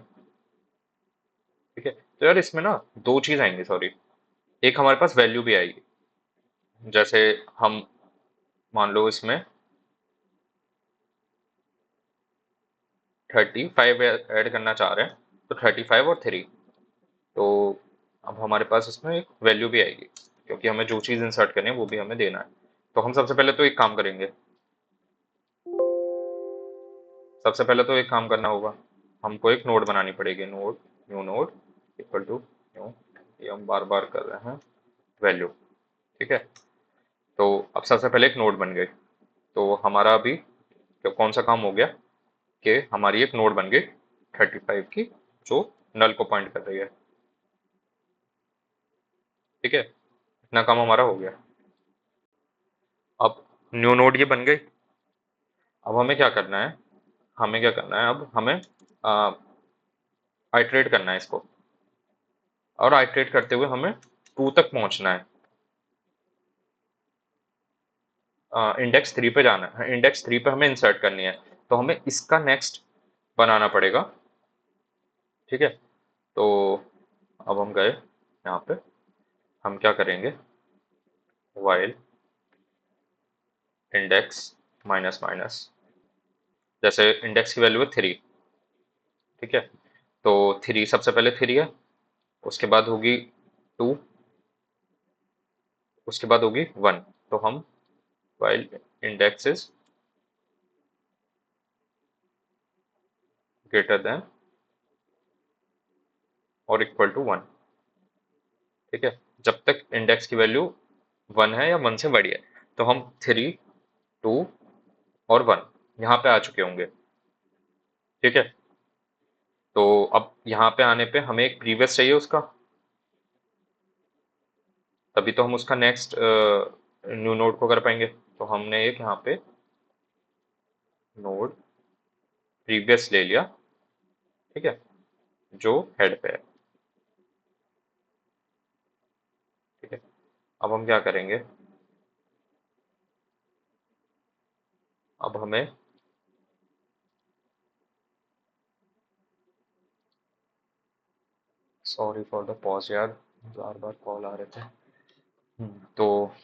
ठीक है, तो यार इसमें ना दो चीज आएंगी, सॉरी, एक हमारे पास वैल्यू भी आएगी। जैसे हम मान लो इसमें 35 ऐड करना चाह रहे हैं, तो 35 और 3, तो अब हमारे पास इसमें एक वैल्यू भी आएगी, क्योंकि हमें जो चीज़ इंसर्ट करनी है वो भी हमें देना है। तो हम सबसे पहले तो एक काम करेंगे, सबसे पहले तो एक काम करना होगा, हमको एक नोड बनानी पड़ेगी, node, new node equal to new, ये हम बार बार कर रहे हैं, वैल्यू। ठीक है, तो अब सबसे पहले एक नोड बन गई, तो हमारा अभी तो कौन सा काम हो गया, कि हमारी एक नोड बन गई 35 की, जो नल को पॉइंट कर रही है। ठीक है, इतना काम हमारा हो गया। अब न्यू नोड ये बन गई, अब हमें क्या करना है, हमें क्या करना है, अब हमें आइटरेट करना है इसको, और आइटरेट करते हुए हमें 2 तक पहुंचना है। इंडेक्स 3 पे जाना है, इंडेक्स 3 पे हमें इंसर्ट करनी है, तो हमें इसका नेक्स्ट बनाना पड़ेगा। ठीक है, तो अब हम गए यहाँ पे, हम क्या करेंगे, वाइल इंडेक्स माइनस माइनस, जैसे इंडेक्स की वैल्यू है 3, ठीक है, तो 3 सबसे पहले 3 है, उसके बाद होगी 2, उसके बाद होगी 1, तो हम while index is greater than और इक्वल टू 1, ठीक है, जब तक इंडेक्स की वैल्यू 1 है या 1 से बड़ी है, तो हम 3, 2 और 1 यहाँ पे आ चुके होंगे, ठीक है। तो अब यहाँ पे आने पे हमें एक प्रीवियस चाहिए उसका, तभी तो हम उसका नेक्स्ट न्यू नोड को कर पाएंगे। तो हमने एक यहाँ पे नोड प्रीवियस ले लिया, ठीक है, जो हेड पे है, ठीक है। अब हम क्या करेंगे, अब हमें सॉरी फॉर द पॉज यार, बार बार कॉल आ रहे थे। तो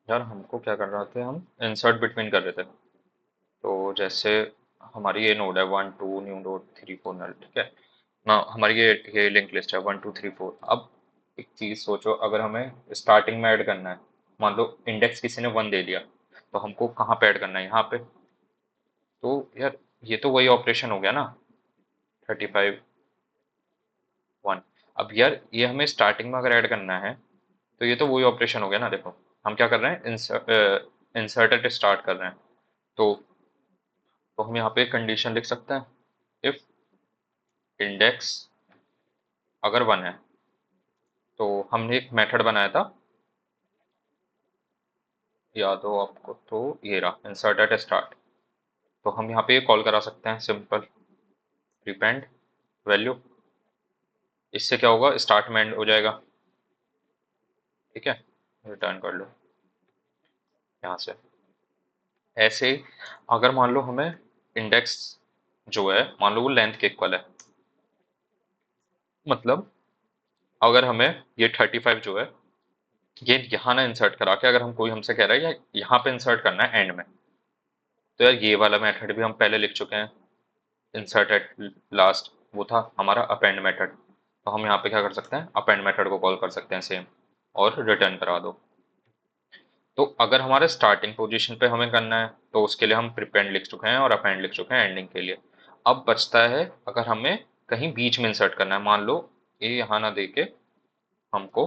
यार हमको क्या कर रहे थे, हम इंसर्ट बिटवीन कर रहे थे। तो जैसे हमारी ये नोड है 1 2 न्यू नोड 3 4 नल, ठीक है ना, हमारी ये लिंक लिस्ट है 1 2 3 4। अब एक चीज सोचो, अगर हमें स्टार्टिंग में ऐड करना है, मान लो इंडेक्स किसी ने 1 दे दिया, तो हमको कहाँ पे ऐड करना है, यहाँ पे। तो यार ये तो वही ऑपरेशन हो गया ना, 35 1। अब यार ये हमें स्टार्टिंग में अगर ऐड करना है, तो ये तो वही ऑपरेशन हो गया ना। देखो हम क्या कर रहे हैं, इंसर्ट एट स्टार्ट कर रहे हैं। तो हम यहाँ पे कंडीशन लिख सकते हैं, इफ इंडेक्स अगर 1 है, तो हमने एक मेथड बनाया था, याद हो आपको, तो ये रहा इंसर्ट एट स्टार्ट। तो हम यहाँ पे ये कॉल करा सकते हैं, सिंपल प्रीपेंड वैल्यू, इससे क्या होगा, स्टार्ट में एंड हो जाएगा, ठीक है, रिटर्न कर लो यहाँ से। ऐसे ही अगर मान लो हमें इंडेक्स जो है, मान लो वो लेंथ के इक्वल है, मतलब अगर हमें ये 35 जो है, ये यहाँ ना इंसर्ट करा के, अगर हम कोई हमसे कह रहा है या यहाँ पे इंसर्ट करना है एंड में, तो यार ये वाला मेथड भी हम पहले लिख चुके हैं, इंसर्ट एट लास्ट, वो था हमारा अपेंड मेथड। तो हम यहाँ पे क्या कर सकते हैं, अपेंड मेथड को कॉल कर सकते हैं सेम, और रिटर्न करा दो। तो अगर हमारे स्टार्टिंग पोजीशन पे हमें करना है, तो उसके लिए हम प्रीपेंड लिख चुके हैं और अपेंड लिख चुके हैं एंडिंग के लिए। अब बचता है, अगर हमें कहीं बीच में इंसर्ट करना है, मान लो ये यहाँ ना दे के हमको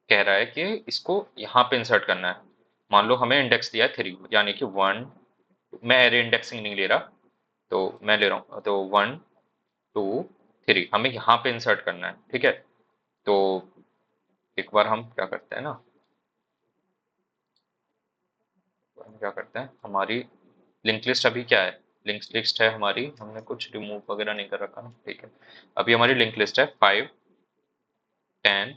कह रहा है कि इसको यहाँ पे इंसर्ट करना है। मान लो हमें इंडेक्स दिया है 3, यानी कि 1, मैं एरे इंडेक्सिंग नहीं ले रहा, तो मैं ले रहा हूँ, तो 1 2 3 हमें यहाँ पे इंसर्ट करना है, ठीक है। तो एक बार हम क्या करते हैं ना, हम क्या करते हैं, हमारी लिंक लिस्ट अभी क्या है, लिंक लिस्ट है हमारी, हमने कुछ रिमूव वगैरह नहीं कर रखा ना, ठीक है। अभी हमारी लिंक लिस्ट है 5 10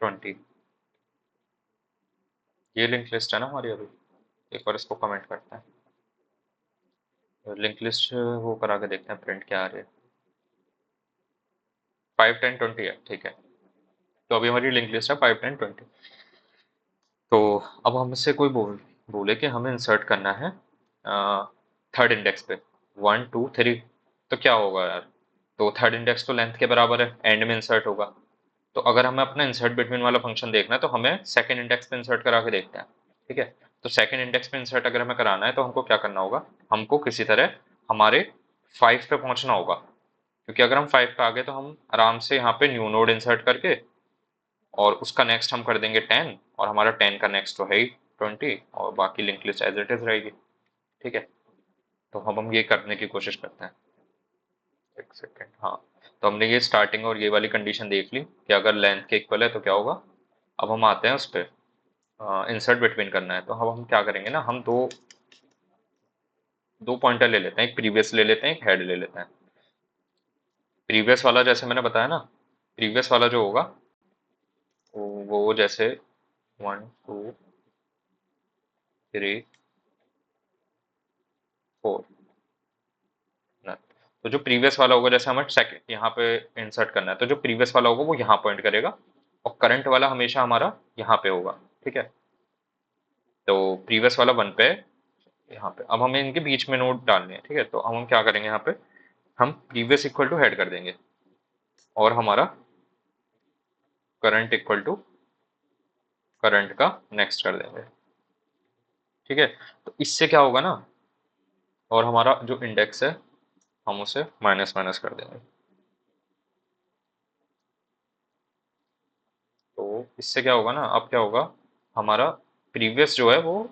20, ये लिंक लिस्ट है ना हमारी अभी। एक बार इसको कमेंट करते हैं, लिंक लिस्ट वो करा के देखते हैं प्रिंट क्या आ रही है। 5 10 20 है, ठीक है। तो अभी हमारी लिंक लिस्ट है 5 10 20। तो अब हमसे कोई बोले कि हमें इंसर्ट करना है थर्ड इंडेक्स पे 1 2 3, तो क्या होगा यार, तो थर्ड इंडेक्स तो लेंथ के बराबर है, एंड में इंसर्ट होगा। तो अगर हमें अपना इंसर्ट बिटवीन वाला फंक्शन देखना है, तो हमें सेकंड इंडेक्स पे इंसर्ट करा के देखते हैं, ठीक है। तो सेकंड इंडेक्स पे इंसर्ट अगर हमें कराना है, तो हमको क्या करना होगा, हमको किसी तरह हमारे 5 पे पहुंचना होगा, क्योंकि अगर हम 5 पे आ गए, तो हम आराम से यहाँ पे न्यू नोड इंसर्ट करके, और उसका नेक्स्ट हम कर देंगे 10, और हमारा 10 का नेक्स्ट तो है ही 20, और बाकी link list as it is रहेगी, ठीक है। तो हम ये करने की कोशिश करते हैं, एक सेकेंड, हाँ। तो हमने ये स्टार्टिंग और ये वाली कंडीशन देख ली कि अगर लेंथ के इक्वल है तो क्या होगा। अब हम आते हैं उस पर, इंसर्ट बिटवीन करना है, तो हम क्या करेंगे ना, हम दो दो पॉइंटर ले लेते हैं, एक प्रीवियस ले लेते हैं, एक हेड ले लेते हैं। प्रीवियस वाला जैसे मैंने बताया ना, प्रीवियस वाला जो होगा, वो जैसे 1 2 3 4 ना। तो जो प्रीवियस वाला होगा, जैसे हमें सेकंड यहाँ पे इंसर्ट करना है, तो जो प्रीवियस वाला होगा वो यहाँ पॉइंट करेगा, और करंट वाला हमेशा हमारा यहाँ पे होगा। ठीक है, तो प्रीवियस वाला 1 पे है यहाँ पे। अब हमें इनके बीच में नोड डालने हैं। ठीक है, तो अब हम क्या करेंगे, यहाँ पे हम प्रीवियस इक्वल टू हेड कर देंगे, और हमारा करंट इक्वल टू करंट का नेक्स्ट कर देंगे। ठीक है, तो इससे क्या होगा ना, और हमारा जो इंडेक्स है हम उसे माइनस माइनस कर देंगे। तो इससे क्या होगा ना, अब क्या होगा, हमारा प्रीवियस जो है वो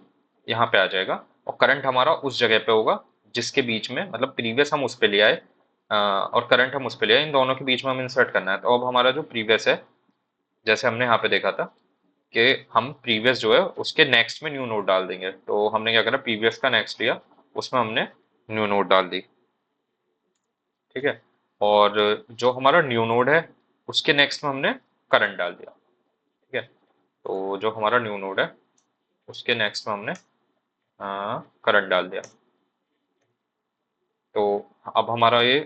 यहाँ पे आ जाएगा, और करंट हमारा उस जगह पे होगा जिसके बीच में, मतलब प्रीवियस हम उस पे ले आए, और करंट हम उस पे ले आए, इन दोनों के बीच में हम इंसर्ट करना है। तो अब हमारा जो प्रीवियस है, जैसे हमने यहाँ पे देखा था कि हम प्रीवियस जो है उसके नेक्स्ट में न्यू नोड डाल देंगे। तो हमने क्या करा, प्रीवियस का नेक्स्ट लिया, उसमें हमने न्यू नोड डाल दी। ठीक है, और जो हमारा न्यू नोड है उसके नेक्स्ट में हमने करंट डाल दिया। ठीक है, तो जो हमारा न्यू नोड है उसके नेक्स्ट में हमने करंट डाल दिया। तो अब हमारा ये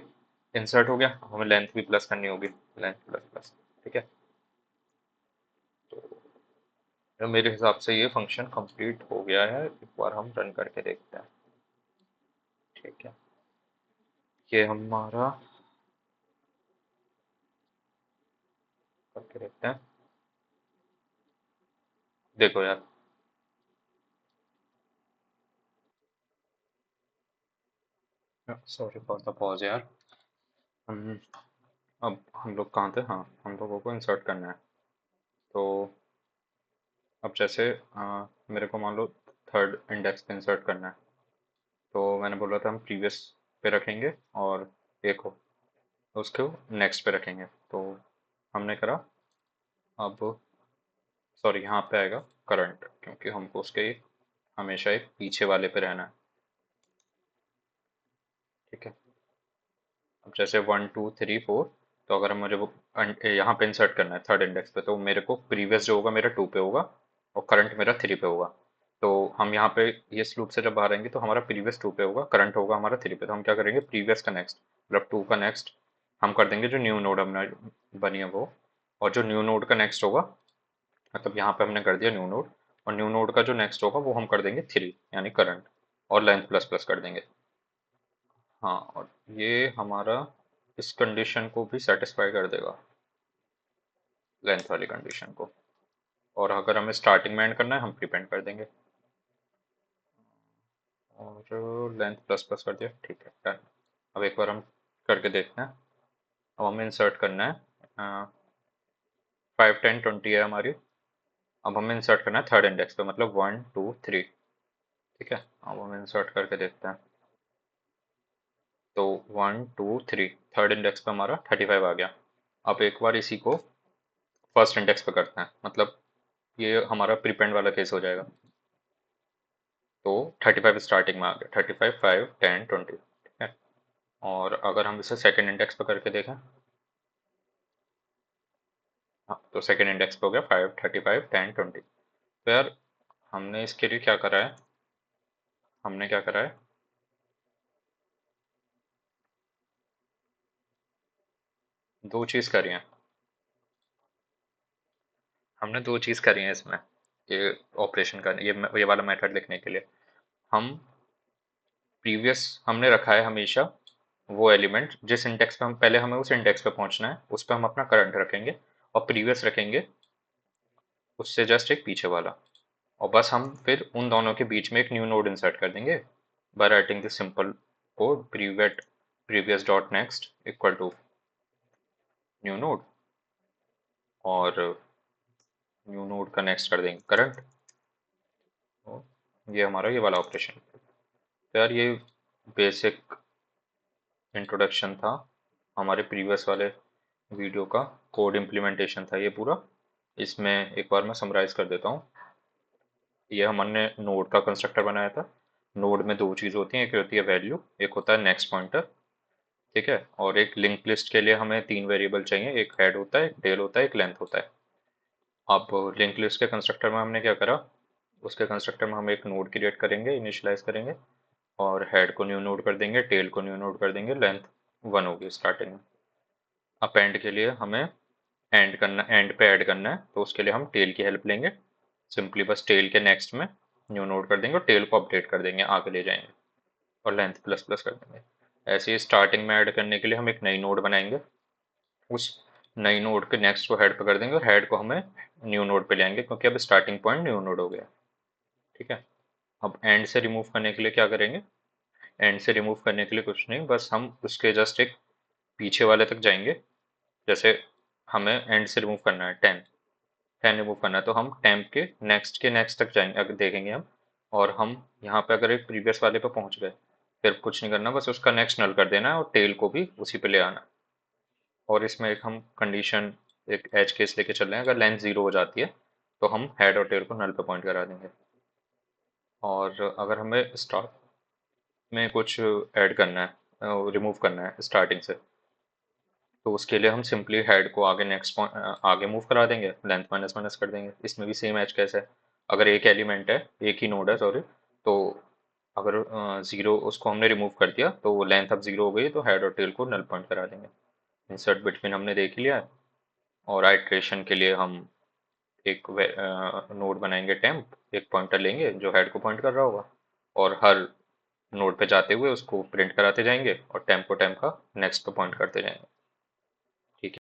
इंसर्ट हो गया, हमें लेंथ भी प्लस करनी होगी, लेंथ प्लस प्लस। ठीक है, तो मेरे हिसाब से ये फंक्शन कंप्लीट हो गया है, एक बार हम रन करके देखते हैं। ठीक है, ये हमारा करके देखते हैं। देखो यार, सॉरी फॉर द पॉज यार। हम अब हम लोग कहाँ थे, हाँ, हम लोगों को इंसर्ट करना है। तो अब जैसे मेरे को मान लो थर्ड इंडेक्स पे इंसर्ट करना है, तो मैंने बोला था हम प्रीवियस पे रखेंगे, और एक हो उसको नेक्स्ट पे रखेंगे। तो हमने करा, अब सॉरी यहाँ पे आएगा करंट, क्योंकि हमको उसके हमेशा एक पीछे वाले पे रहना है। ठीक है, अब जैसे 1 2 3 4, तो अगर मुझे वो यहाँ पे इंसर्ट करना है थर्ड इंडेक्स पे, तो मेरे को प्रीवियस जो होगा मेरा 2 पे होगा, और करंट मेरा 3 पे होगा। तो हम यहाँ पे ये लूप से जब बाहर आएंगे, तो हमारा प्रीवियस 2 पे होगा, करंट होगा हमारा 3 पे। तो हम क्या करेंगे, प्रीवियस का नेक्स्ट मतलब 2 का नेक्स्ट हम कर देंगे, जो न्यू नोड हमने बनी है वो, और जो न्यू नोड का नेक्स्ट होगा, मतलब यहाँ पे हमने कर दिया न्यू नोड, और न्यू नोड का जो नेक्स्ट होगा वो हम कर देंगे 3, यानी करंट, और लेंथ प्लस प्लस कर देंगे। हाँ, और ये हमारा इस कंडीशन को भी सेटिस्फाई कर देगा, लेंथ वाली कंडीशन को। और अगर हमें स्टार्टिंग में एंड करना है, हम प्रीपेंड कर देंगे, और लेंथ प्लस प्लस कर दिया। ठीक है, डन। अब एक बार हम करके देखते हैं। अब हमें इंसर्ट करना है, 5 10 20 है हमारी। अब हमें इंसर्ट करना है थर्ड इंडेक्स पे, मतलब 1 2 3। ठीक है, अब हम इंसर्ट करके देखते हैं। तो 1 2 3 थर्ड इंडेक्स पे हमारा 35 आ गया। अब एक बार इसी को फर्स्ट इंडेक्स पे करते हैं, मतलब ये हमारा प्रीपेंड वाला केस हो जाएगा। तो 35 स्टार्टिंग में आ गया, 35 5 10 20। ठीक है, और अगर हम इसे सेकंड इंडेक्स पे करके देखें, हाँ, तो सेकंड इंडेक्स पे हो गया 5 35 10 20। तो यार, हमने इसके लिए क्या करा है, हमने क्या करा है, दो चीज़ करी है। हमने दो चीज़ करी है इसमें, ये ऑपरेशन करने, ये वाला मेथड लिखने के लिए। हम प्रीवियस हमने रखा है हमेशा वो एलिमेंट जिस इंडेक्स पे हम पहले, हमें उस इंडेक्स पे पहुंचना है, उस पे हम अपना करंट रखेंगे, और प्रीवियस रखेंगे उससे जस्ट एक पीछे वाला। और बस हम फिर उन दोनों के बीच में एक न्यू नोड इंसर्ट कर देंगे, by writing this simple code, previous dot next equal to new node, और न्यू नोड का नेक्स्ट कर देंगे करंट। तो ये हमारा ये वाला ऑपरेशन। तो यार, ये बेसिक इंट्रोडक्शन था हमारे प्रीवियस वाले वीडियो का, कोड इम्प्लीमेंटेशन था ये पूरा। इसमें एक बार मैं समराइज कर देता हूँ। ये हमने नोड का कंस्ट्रक्टर बनाया था। नोड में दो चीज़ होती हैं, एक होती है वैल्यू, एक होता है नेक्स्ट पॉइंटर। ठीक है, और एक लिंक लिस्ट के लिए हमें तीन वेरिएबल चाहिए, एक हेड होता है, एक टेल होता है, एक लेंथ होता है। अब लिंक लिस्ट के कंस्ट्रक्टर में हमने क्या करा, उसके कंस्ट्रक्टर में हम एक नोड क्रिएट करेंगे, इनिशियलाइज करेंगे, और हेड को न्यू नोड कर देंगे, टेल को न्यू नोड कर देंगे, लेंथ 1 होगी स्टार्टिंग में। अब एंड के लिए हमें एंड पे ऐड करना है, तो उसके लिए हम टेल की हेल्प लेंगे। सिंपली बस टेल के नेक्स्ट में न्यू नोड कर देंगे और टेल को अपडेट कर देंगे, आगे ले जाएंगे और लेंथ प्लस प्लस कर देंगे। ऐसे ही स्टार्टिंग में ऐड करने के लिए हम एक नई नोड बनाएंगे, उस नई नोड के नेक्स्ट को हेड पे कर देंगे और हेड को हमें न्यू नोड पे ले आएंगे, क्योंकि अब स्टार्टिंग पॉइंट न्यू नोड हो गया। ठीक है। अब एंड से रिमूव करने के लिए क्या करेंगे, एंड से रिमूव करने के लिए कुछ नहीं, बस हम उसके जस्ट एक पीछे वाले तक जाएंगे। जैसे हमें एंड से रिमूव करना है 10 रिमूव करना है, तो हम टेम्प के नेक्स्ट तक जाएंगे, अगर देखेंगे हम, और हम यहाँ पे अगर एक प्रीवियस वाले पे पहुंच गए, फिर कुछ नहीं करना, बस उसका नेक्स्ट नल कर देना है और टेल को भी उसी पे ले आना। और इसमें एक हम कंडीशन, एक एज केस लेके चल रहे हैं, अगर लेंथ 0 हो जाती है तो हम हेड और टेल को नल पे पॉइंट करा देंगे। और अगर हमें स्टार्ट में कुछ ऐड करना है, रिमूव करना है स्टार्टिंग से, तो उसके लिए हम सिंपली हेड को आगे नेक्स्ट आगे मूव करा देंगे, लेंथ माइनस माइनस कर देंगे। इसमें भी सेम एज कैसे है, अगर एक एलिमेंट है, एक ही नोड है सॉरी, तो अगर 0 उसको हमने रिमूव कर दिया तो लेंथ अब 0 हो गई, तो हेड और टेल को नल पॉइंट करा देंगे। इंसर्ट बिटवीन हमने देख लिया है। और आइट्रेशन के लिए हम एक नोड बनाएंगे टेम्प, एक पॉइंटर लेंगे जो हेड को पॉइंट कर रहा होगा, और हर नोड पे जाते हुए उसको प्रिंट कराते जाएंगे और टेम्प को टेम्प का नेक्स्ट पे पॉइंट करते जाएंगे।